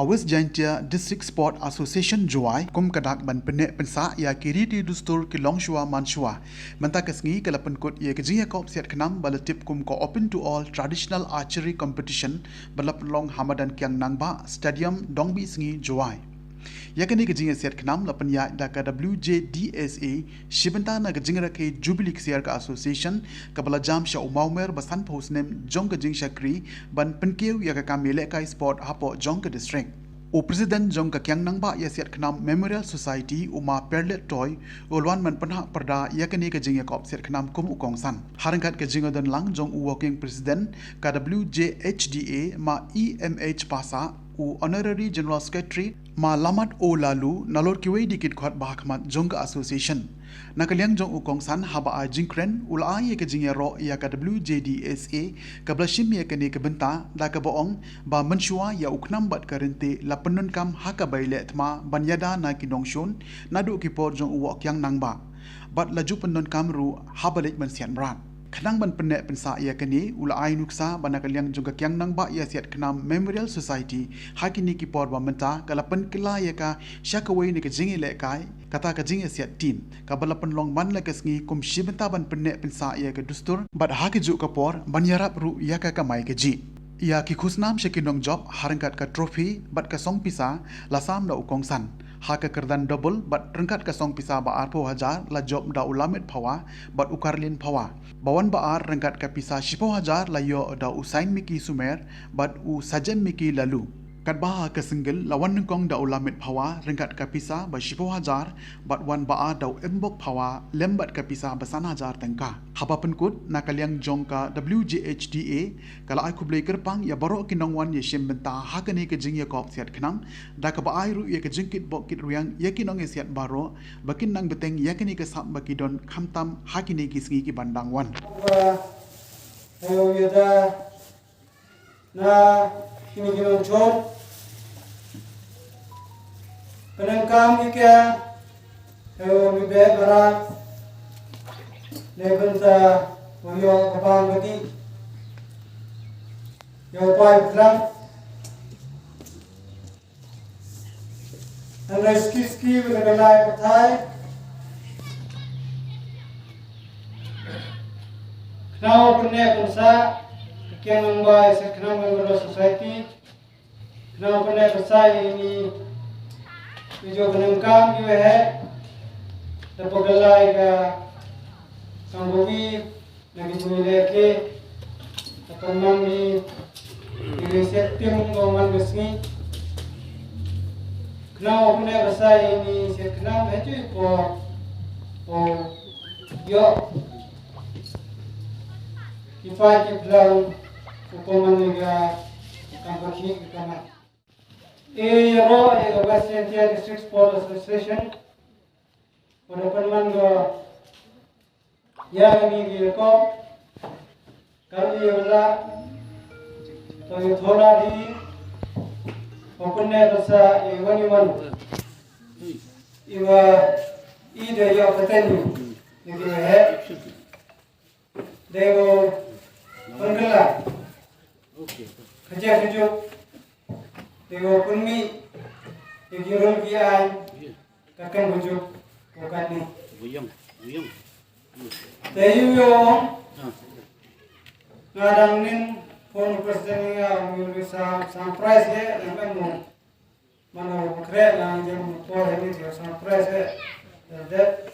WJDSA District Sport Association Juai kum kadak ban penek pensa ya kiri di dustur kilong shua manshua menta kesngi kala pynkut ya jingïakop Siat Khnam balatip kum ko open to all traditional archery competition balap long hamadan kyang nangba stadium dongbi sngi Juai yakni jingïakop Siat Khnam lapan ya da ka WJDSA shibenta na jingra ke Jubilee Siar ka Association kabala jam sha Mawphor basan posnem jong jingshakri ban penkeu ya ka kamele ka sport hapo jong district o president jong ka kyang nangba ya Siat Khnam Memorial Society uma perlet toy ulwan man panha perda yakni jingïakop Siat Khnam kum ukongsan harangkat ka jingodan lang jong working president ka WJHDA ma EMH pasa u honorary general secretary ma lamat o lalu nalor kiwei dikit khot bahakmat jong association nakaliang jong ukongsan haba a jingkren ula ye ke jingero ya ka WJDSA ka blashim ye ke ne ke benta da ka boong ba menshua ya uknam bat karente la penun kam haka baile tma banyada na kinongshon nadu kipor jong uwok yang nangba bat laju penun kam ru habalik man sian brat Khnang ban penek pensa ia kini ula ai nuksa banakaliang juga kyang nang ba ia Siat Khnam Memorial Society hakini ki por ba menta kalapan kila ia ka syakawai ni ke jingi le kai kata ka jingi Siat team ka balapan long man la kesngi kum shibenta ban penek pensa ia ke dustur bat hakiju ka por ban yarap ru ia ka kamai ke ji ia ki khusnam shekinong job harangkat ka trophy bat ka song pisa lasam da ukongsan haka kerdan double bat rengkat ka song pisa ba arpo hajar la job da ulamet phawa bat ukarlin phawa bawan ba ar rengkat ka pisa shipo hajar la yo da usain miki sumer bat u sajan miki lalu kat ba ka single lawan nengkong da ulamet phawa rengkat ka pisa ba shipo hajar bat wan ba ar da embok phawa lembat ka pisa basan hajar tengka haba pynkut nakaliang jong ka WJHDA kala ai kublei kerpang ya baro kinong wan ye shim benta hakani ke jingïakop Siat Khnam da ka ba ai ru ye ke jingkit bok kit ruyang ye kinong ye siat baro bakin nang beteng yakini ke sap bakidon khamtam hakini ki sngi ki bandang wan na kinong chon penangkam ika yo mi be barat lebenta yo kapang bagi yo pai plan and ski with a live tie now pune pensa kian mangbai Siat Khnam Memorial Society now pune pensa ini जो बनंकाम जो है तो पगलाई का संभवी लगी जुले के तमाम ये सेटिंग गोमन बसनी खना अपने बसाई ini Siat Khnam है जो ओ यो किफायत के प्लान उपमान का कंपनी का the WJDSA District Sport Association pada penman go yang ini jingïakop kali wala to thoda di open basa iwan iwa ide yo katani ni he devo pangala okay kerja kerja Tengok kunmi, tengok kian, kakak bujuk, kakak ni. Buyang. Tengok yo, ngadang nin phone person ni aku bisa surprise je, lepas mana kerja lang jam 4 hari dia surprise je, that